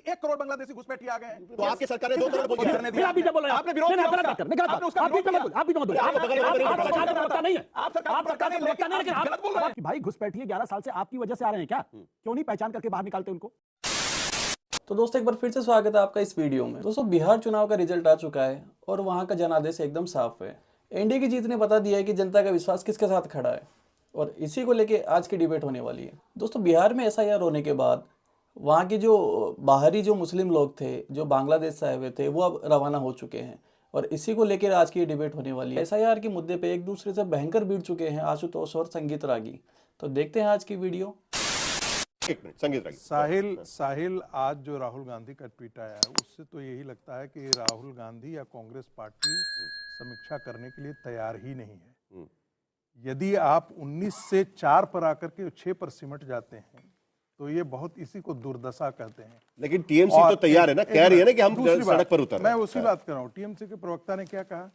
1 करोड़ बांग्लादेशी घुसपैठिए आ गए हैं। तो आपकी सरकार ने 2 करोड़ बोल दिया। आप बीच में बोल रहे हैं, आपने विरोध किया, आप बीच में बोल, आप सरकार का प्रवक्ता नहीं है, आप सरकार का प्रवक्ता नहीं, लेकिन आप गलत बोल रहे हैं कि भाई घुसपैठिए 11 साल से आपकी वजह से आ रहे हैं क्या? क्यों नहीं पहचान करके बाहर निकालते उनको? तो दोस्तों एक बार फिर से स्वागत है आपका इस वीडियो में। दोस्तों बिहार चुनाव का रिजल्ट आ चुका है और वहां का जनादेश एकदम साफ है। एनडीए की जीत ने बता दिया है कि जनता का विश्वास किसके साथ खड़ा है और इसी को लेके आज की डिबेट होने वाली है। दोस्तों बिहार में एसआईआर होने के बाद वहाँ के जो बाहरी जो मुस्लिम लोग थे, जो बांग्लादेश से आए हुए थे, वो अब रवाना हो चुके हैं और इसी को लेकर आज की डिबेट होने वाली है। एसआईआर के मुद्दे पे एक दूसरे से भयंकर भिड़ चुके हैं आशुतोष और संगीत रागी। तो देखते हैं आज की वीडियो। संगीत रागी। साहिल आज जो राहुल गांधी का ट्वीट आया है उससे तो यही लगता है कि राहुल गांधी या कांग्रेस पार्टी समीक्षा करने के लिए तैयार ही नहीं है। यदि आप 19 से 4 पर आकर के 6 पर सिमट जाते हैं तो ये बहुत इसी को दुर्दशा कहते हैं। लेकिन टीएमसी तो तैयार है ना, कह रही है ना कि हम सड़क पर उतर। मैं उसी बात कर रहा हूँ। टीएमसी के प्रवक्ता ने क्या कहा?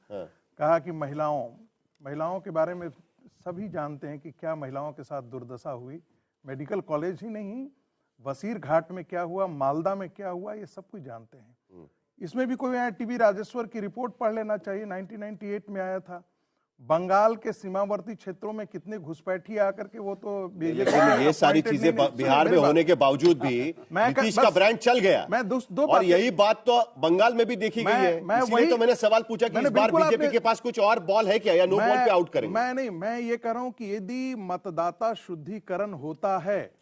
कहा कि महिलाओं के बारे में सभी जानते हैं कि क्या महिलाओं के साथ दुर्दशा हुई। मेडिकल कॉलेज ही नहीं, वसीर घाट में क्या हुआ, मालदा में क्या हुआ, ये सब कुछ जानते हैं। इसमें भी कोई टीवी राजेश्वर की रिपोर्ट पढ़ लेना चाहिए, 1998 में आया था। बंगाल के सीमावर्ती क्षेत्रों में कितने घुसपैठिए आकर के वो तो बीजेपी। ये सारी चीजें बिहार में होने के बावजूद भी नीतीश का ब्रांड चल गया। मैं और यही बात तो बंगाल में भी देखी गई है। इसलिए तो मैंने सवाल पूछा कि इस बार बीजेपी के पास कुछ और बॉल है क्या या नो बॉल पे आउट करेंगे? मैं ये कह रहा हूं कि यदि मतदाता शुद्धिकरण होता है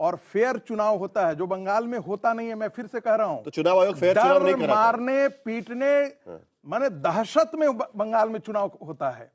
और फेयर चुनाव होता है, जो बंगाल में होता नहीं है, मैं फिर से कह रहा हूं, तो चुनाव आयोग फेयर चुनाव नहीं कर रहा। मारने पीटने माने दहशत में बंगाल में चुनाव होता है।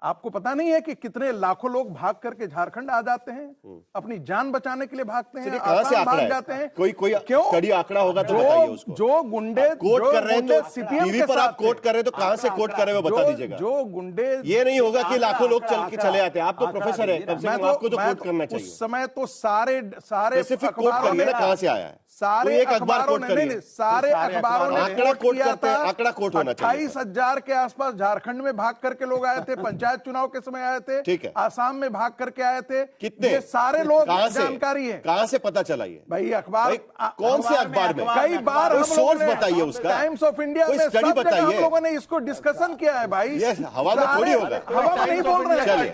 आपको पता नहीं है कि कितने लाखों लोग भाग करके झारखंड आ जाते हैं, अपनी जान बचाने के लिए भागते हैं, कहां से भाग जाते हैं। कोई क्यों? स्टडी आंकड़ा होगा तो बताइए उसको। जो गुंडे कोट कर रहे हैं तो टीवी पर आप कोट कर रहे हैं तो कहां से कोट कर रहे हो बता दीजिएगा। जो गुंडे, ये नहीं होगा कि लाखों लोग चल के चले आते हैं। आप तो प्रोफेसर है, कम से कम आपको तो कोट करना चाहिए। उस समय तो सारे स्पेसिफिक कोट करिए ना, कहां से आया है। सारे एक अखबार कोट करिए, सारे अखबारों ने आंकड़ा कोट करते हैं, आंकड़ा कोट होना चाहिए। 28,000 के आसपास झारखंड में भाग करके लोग आए थे, पंचायत चुनाव के समय आए थे। ठीक है। आसाम में भाग करके आए थे। कितने? ये सारे लोग जानकारी है। कहां से पता चला ये? भाई अखबार, कौन से अखबार में? कई बार हम सोर्स बताइए उसका। टाइम्स ऑफ इंडिया में सब जगह हम लोगों ने इसको डिस्कशन किया है भाई। ये हवा में थोड़ी होगा। हवा में नहीं बोल रहे हैं।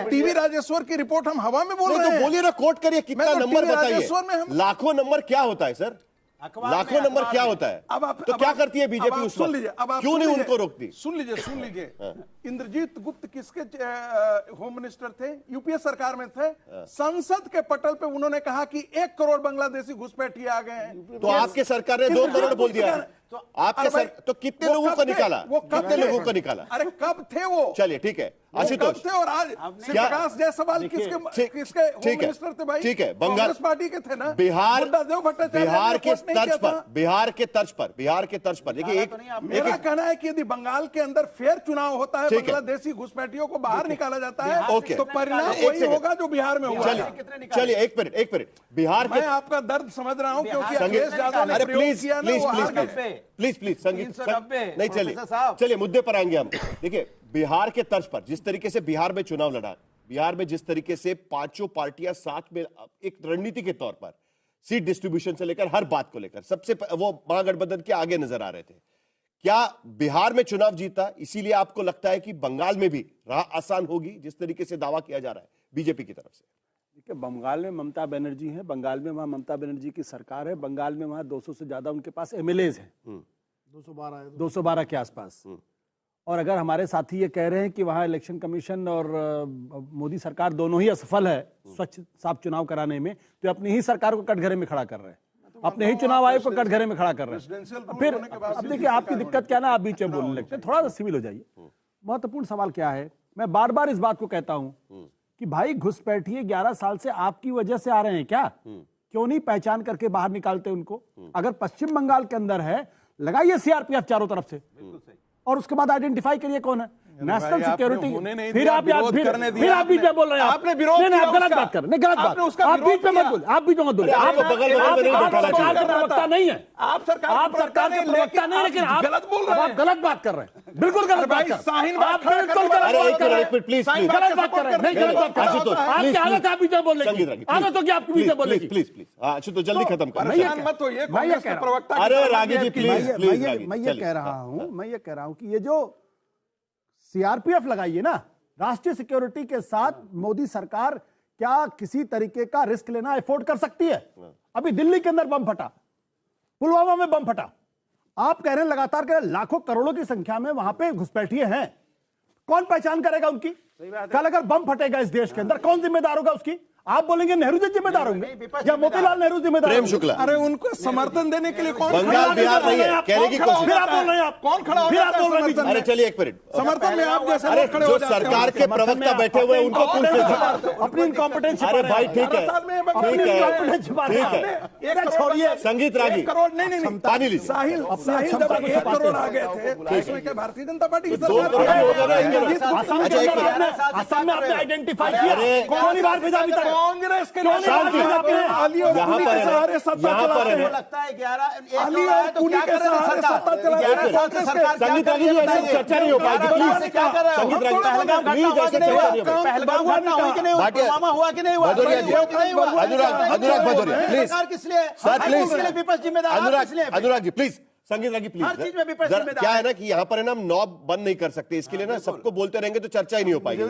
टीवी राजेश्वर की रिपोर्ट हम हवा में बोल रहे हैं। तो बोलिए ना, कोट करिए, कितना नंबर बताइए। लाखों नंबर क्या होता है सर? लाखों नंबर क्या होता है? तो क्या करती है बीजेपी उस वक्त? क्यों नहीं उनको रोकती? सुन लीजिए इंद्रजीत गुप्त किसके होम मिनिस्टर थे? यूपीए सरकार में थे। संसद के पटल पे उन्होंने कहा कि 1 करोड़ बांग्लादेशी घुसपैठिए आ गए हैं। तो आपके सरकार ने 2 करोड़ बोल दिया। तो आपके तो कितने लोगों को निकाला? कितने लोगों को निकाला? अरे कब थे वो? चलिए ठीक है आशुतोष थे। और आज प्रकाश जायसवाल किसके होम मिनिस्टर थे भाई? ठीक है, बंगाल पार्टी के थे ना। बिहार के तर्ज पर देखिए, मेरा कहना है कि यदि बंगाल के अंदर फेयर चुनाव होता है, बांग्लादेशी घुसपैठियों को बाहर निकाला जाता है, तो परिणाम वही होगा जो बिहार में हुआ। चलिए एक मिनट बिहार मैं आपका दर्द समझ रहा हूं क्योंकि प्लीज संगीत नहीं, चलिए मुद्दे पर आएंगे हम। देखिए बिहार के तर्ज पर जिस तरीके से बिहार में चुनाव लड़ा, बिहार में जिस तरीके से पांचों पार्टियां साथ में एक रणनीति के तौर पर सीट डिस्ट्रीब्यूशन से लेकर हर बात को लेकर सबसे वो महागठबंधन के आगे नजर आ रहे थे। क्या बिहार में चुनाव जीता इसीलिए आपको लगता है कि बंगाल में भी राह आसान होगी जिस तरीके से दावा किया जा रहा है बीजेपी की तरफ से? देखिए बंगाल में ममता बनर्जी है, बंगाल में वहाँ ममता बनर्जी की सरकार है, बंगाल में वहाँ 200 से ज्यादा उनके पास एमएलएज हैं, 212 के आसपास। और अगर हमारे साथी ये कह रहे हैं कि वहाँ इलेक्शन कमीशन और मोदी सरकार दोनों ही असफल है स्वच्छ साफ चुनाव कराने में, तो अपनी ही सरकार को कटघरे में खड़ा कर रहे हैं, अपने ही चुनाव आयोग को कटघरे में खड़ा कर रहे हैं। फिर अब देखिए आपकी दिक्कत क्या ना, आप बीच में बोलने लगते हैं, थोड़ा सा सिविल हो जाइए। महत्वपूर्ण सवाल क्या है, मैं बार बार इस बात को कहता हूं कि भाई घुसपैठिए 11 साल से आपकी वजह से आ रहे हैं क्या? क्यों नहीं पहचान करके बाहर निकालते उनको? अगर पश्चिम बंगाल के अंदर है, लगाइए सीआरपीएफ चारों तरफ से और उसके बाद आइडेंटिफाई करिए कौन है। नेशनल आपने सिक्योरिटी, होने नहीं फिर दिया, आप विरोध करने फिर दिया आप बीच में बोल रहे हैं। आपने विरोध नहीं, किया आप गलत उसका। बात कर रहे हैं, गलत आपने बात। उसका आप विरोध बीच में मत किया। बोलिए, आप बीच में मत बोलिए। अरे आप आपको बगल बगल में नहीं आप बैठाना सरकार चाहिए। के प्रवक्ता नहीं है, आप सरकार आप सरकार के प्रवक्ता नहीं, लेकिन आप गलत बोल रहे आप हैं। गलत बात कर रहे हैं, बिल्कुल गलत बात कर शाहीन रहे हैं। आप बिल्कुल गलत अरे बात एक कर रहे मिनट, हैं, प्लीज प्लीज गलत बात कर रहे हैं, नहीं गलत बात कर रहे आशुतोष, हैं। आपकी आदत है आप बीच में बोलने संगीत की, आदत हो कि आपके बीच में बोलने की। प्लीज प्लीज आशुतोष जल्दी खत्म कर। परेशान मत होइए, कांग्रेस के प्रवक्ता की अरे तरफ रागी जी, ये प्लीज प्लीज रागी, मैं ये चलिए। कह रहा हूं, मैं ये कह रहा हूं कि ये जो सीआरपीएफ लगाइए ना, राष्ट्रीय सिक्योरिटी के साथ मोदी सरकार क्या किसी तरीके का रिस्क लेना अफोर्ड कर सकती है? अभी दिल्ली के अंदर बम फटा, पुलवामा में बम फटा, आप कह रहे हैं लगातार कह रहे हैं, लाखों करोड़ों की संख्या में वहां पे घुसपैठिए हैं, कौन पहचान करेगा उनकी? कल अगर बम फटेगा इस देश के अंदर, कौन जिम्मेदार होगा उसकी? आप बोलेंगे नेहरू जी जिम्मेदार होंगे या मोतीलाल नेहरू जिम्मेदार प्रेम होंगे? शुक्ला, अरे उनको समर्थन देने के लिए कौन बंगाल बिहार नहीं है, कहने की कोशिश। फिर आप बोल रहे हैं, आप कौन खड़ा हो फिर आप जाता है बोल रहे हैं समर्थन अरे में? चलिए एक मिनट, समर्थन में आप जैसे अरे लोग खड़े जो हो जाते हैं। सरकार के प्रवक्ता बैठे हुए हैं उनको पूछते थे। अपनी इनकॉम्पिटेंस अरे भाई ठीक है, ठीक है, ठीक है, छोड़िए। संगीत रागी 1 करोड़ नहीं पानी लीजिए। साहिल जब 1 करोड़ आ गए थे उसमें क्या भारतीय जनता पार्टी की 2 करोड़ सरकार हो गया ना, 1 करोड़। असम अच्छा के एक अंदर मिनट, आपने असम में आपने आइडेंटिफाई किया, अरे, कौन ही बार भेजा अभी तक? कांग्रेस के शांति। अली और यहाँ पुरी पर के है ना, सहारे सत्ता यहाँ पर चलाते है हैं। ना। लगता है 11 अली और पुरी के सहारे सत्ता चलाते हैं। 11 साल से सरकार क्या संगीत कर रागी रही जी है ऐसे बताइए? चर्चा नहीं हो पाएगी, 11 साल से प्लीज। क्या कर रहे हो? संगीत रागी, पहलगाम घटना प्लीज हुआ ऐसे कि नहीं चर्चा हुआ? नहीं हो पाएगी। पहलगाम घटना हुई कि नहीं हुआ? भाटिया, पुलवामा हुआ कि नहीं हुआ? भदौरिया जी, हुआ कि नहीं हुआ? अनुराग भदौरिया, प्लीज। सरकार किस लिए? सर हर प्लीज, चीज के लिए विपक्ष जिम्मेदार है, किस लिए? अनुराग जी प्लीज, संगीत रागी प्लीज। हर चीज में विपक्ष जरा जिम्मेदार क्या है। है ना कि यहाँ पर है ना, हम नॉब बंद नहीं कर सकते, इसके लिए ना सबको बोलते रहेंगे तो चर्चा ही नहीं हो पाएगी।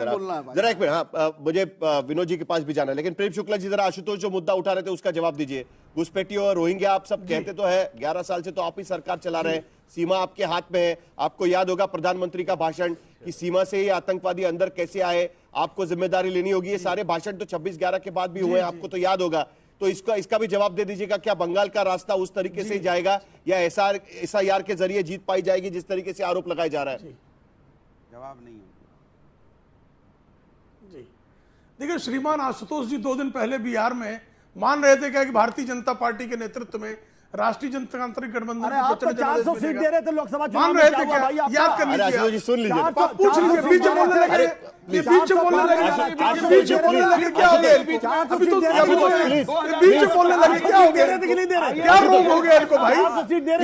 जरा एक मिनट, हाँ मुझे विनोद जी के पास भी जाना है, लेकिन प्रेम शुक्ला जी जरा आशुतोष जो मुद्दा उठा रहे थे उसका जवाब दीजिए। घुसपैठियों और रोहिंग्या आप सब कहते तो है, 11 साल से तो आप ही सरकार चला रहे हैं, सीमा आपके हाथ में है। आपको याद होगा प्रधानमंत्री का भाषण कि सीमा से ही आतंकवादी अंदर कैसे आए, आपको जिम्मेदारी लेनी होगी। ये सारे भाषण तो 26/11 के बाद भी हुए, आपको तो याद होगा। तो इसका भी जवाब दे दीजिएगा, क्या बंगाल का रास्ता उस तरीके से ही जाएगा या एसआईआर के जरिए जीत पाई जाएगी जिस तरीके से आरोप लगाया जा रहा है? जवाब नहीं है। देखिए श्रीमान आशुतोष जी 2 दिन पहले बिहार में मान रहे थे क्या कि भारतीय जनता पार्टी के नेतृत्व में राष्ट्रीय जनतांत्रिक गठबंधन अरे को आप तो प्रचंड 400 जनादेश सीट मिलेगा। दे रहे थे लोकसभा चुनाव मान में, रहे क्या थे हुआ क्या? भाई आपका? याद कर अरे आशुतोष जी लीजिए। सुन लीजिए, आप पूछ लीजिए, बीच में बोलने लगे, ये बीच में बोलने लगे, ये बीच में बोलने लगे, क्या हो गया इनको? अभी तो क्या बोल रहे हैं? ये बीच में बोलने लगे, क्या हो गया? क्या रोग हो गया इनको भाई?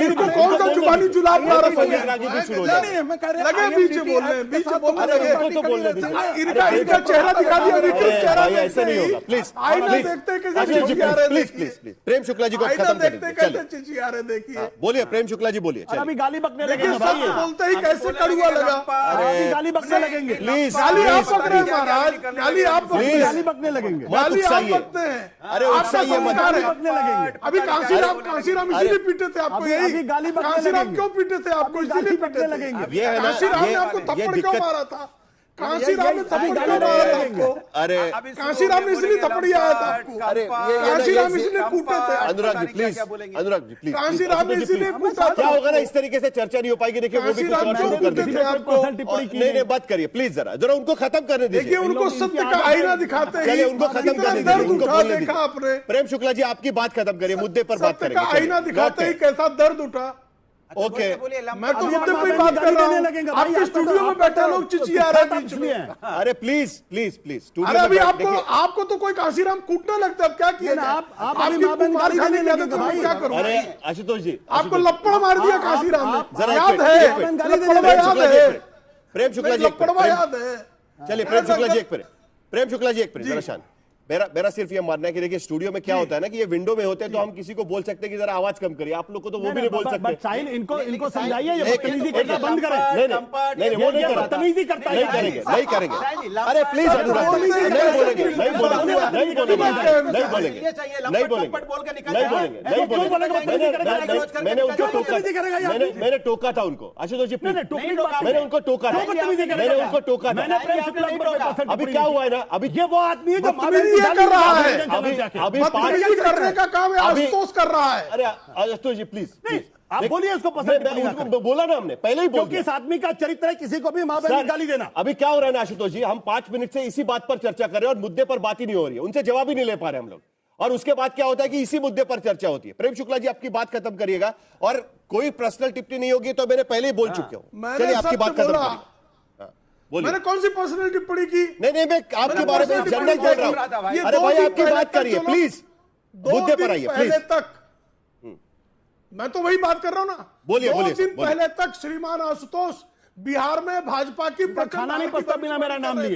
इनको कौन सा जुबानी जुलाब ला रहा संगीत है? रागी भी शुरू हो जाए। नहीं, मैं कह रहा लगे बीच में बोल रहे हैं, बीच में बोलने अरे लगे। उनको तो बोलने दीजिए। इनका चेहरा दिखा दिया, विकृत चेहरा भाई ऐसे नहीं होगा, प्लीज आईना प्लीज देखते कैसे आशुतोष जी चिचिया रहे प्लीज देखिए। प्लीज प्लीज प्रेम शुक्ला जी को आईना खत्म कर देखते दीजिए। कैसे चलिए चिचिया रहे देखिए। बोलिए, प्रेम शुक्ला जी बोलिए। अभी गाली बकने लगे देखिए ना सच भाई, बोलते ही कैसे कड़ुआ लगा। अभी गाली बकने लगेंगे, प्लीज गाली आप प्लीज पकड़े महाराज, गाली आप पकड़े, Please. गाली बकने लगेंगे। मत गाली आप उकसाइए। बकते हैं। अरे आपका उकसाइए मत। संस्कार है। बकने लगेंगे। अभी कांसीराम इसीलिए पीटे थे आपको, अभी यही गाली बकने कांसीराम लगेंगे। क्यों पीटे थे आपको? अभी इसीलिए गाली पीटे बकने थे। लगेंगे। ये है ना, कांसीराम ने ये आपको थप्पड़ क्यों दिक्कत। मारा था? कांसीराम ने थप्पड़ क्यों गाली मारा था लगेंगे। आपको? अरे कांसीराम ने इसलिए थप्पड़ी आया था आपको। अरे कांसीराम इसलिए कूटे थे। अनुराग जी प्लीज, अनुराग जी प्लीज, कांसीराम ने इसलिए कूटा क्या था। होगा ना, इस तरीके से चर्चा नहीं हो पाएगी। देखिए वो भी कुछ और शुरू कर देंगे। नहीं नहीं बात करिए प्लीज, जरा उनको खत्म करने दीजिए। देखिए उनको सत्य का आईना दिखाते चलिए हैं। उनको खत्म करने दर्द दीजिए, उनको उठा बोलने देखा आपने। दीजिए। प्रेम शुक्ला जी आपकी बात खत्म करिए, मुद्दे पर बात सत्य करेंगे। का आईना दिखाते ही कैसा दर्द उठा। ओके मैं तो मुद्दे पे ही बात कर रहा हूँ। आपके स्टूडियो में बैठे लोग चिचिया रहे हैं बीच में। अरे प्लीज प्लीज प्लीज अरे अभी आपको तो कोई कांसीराम कूटने लगता है, अब क्या किया जाए? आप आपकी अभी मां बहन कुमार गाली खाने देने की लगे आदत तो है, भाई। क्या करूं? अरे आशुतोष जी, आपको लपड़ मार दिया कांसीराम ने, जरा एक याद मिनट, है? एक मिनट। लपड़वा याद है? प्रेम शुक्ला जी एक लपड़वा मिनट। याद है? चलिए प्रेम शुक्ला जी एक मिनट, प्रेम शुक्ला जी एक मिनट, जरा शांत। मेरा सिर्फ ये मानना है कि देखिए स्टूडियो में क्या होता है ना कि ये विंडो में होते हैं तो हम किसी को बोल सकते हैं कि जरा आवाज कम करिए, आप लोग को तो वो भी नहीं बोल सकते। साहिल इनको समझाइए, ये एक- बदतमीजी एक- करना बंद करें। नहीं नहीं वो नहीं ये कर रहा। बदतमीजी करता है। नहीं करेंगे, नहीं करेंगे। अरे प्लीज अनुराग जी, नहीं बोलेंगे, नहीं बोलेंगे, नहीं बोलेंगे, नहीं बोलेंगे, नहीं बोलेंगे, नहीं बोलेंगे, नहीं बोलेंगे। मैंने उनको टोका, मैंने टोका था उनको। आशुतोष जी प्लीज, मैंने उनको टोका था, मैंने उनको टोका था। अभी क्या हुआ है ना, अभी ये वो आदमी है जो बदतमीजी ये कर रहा है। अभी बदतमीजी करने का काम है आशुतोष कर रहा है। अरे आशुतोष जी प्लीज प्लीज आप बोलिए उसको पसंद टिप्पणी ना करें। बोला ना हमने पहले ही बोल क्योंकि दिया। इस आदमी का चरित्र है किसी को भी मां बहन की गाली देना। अभी क्या हो रहा है ना आशुतोष जी, हम 5 मिनट से इसी बात पर चर्चा कर रहे हैं और मुद्दे पर बात ही नहीं हो रही है, उनसे जवाब ही नहीं ले पा रहे हम लोग। और उसके बाद क्या होता है कि इसी मुद्दे पर चर्चा होती है। प्रेम शुक्ला जी आपकी बात खत्म करिएगा और कोई पर्सनल टिप्पणी नहीं होगी तो मैंने पहले ही बोल चुके हूं। मैंने चलिए आपकी सच बात खत्म बोला। करिए। बोलिए। मैंने कौन सी पर्सनल टिप्पणी की? नहीं मैं आपके बारे में जनरल बोल रहा हूं। अरे भाई आपकी बात करिए प्लीज, मुद्दे पर आइए प्लीज। तक मैं तो वही बात कर रहा हूं ना। बोलिए, 2 बोलिए, दिन बोलिए। पहले तक श्रीमान आशुतोष बिहार में भाजपा की खाना नहीं पचता बिना मेरा नाम लिए।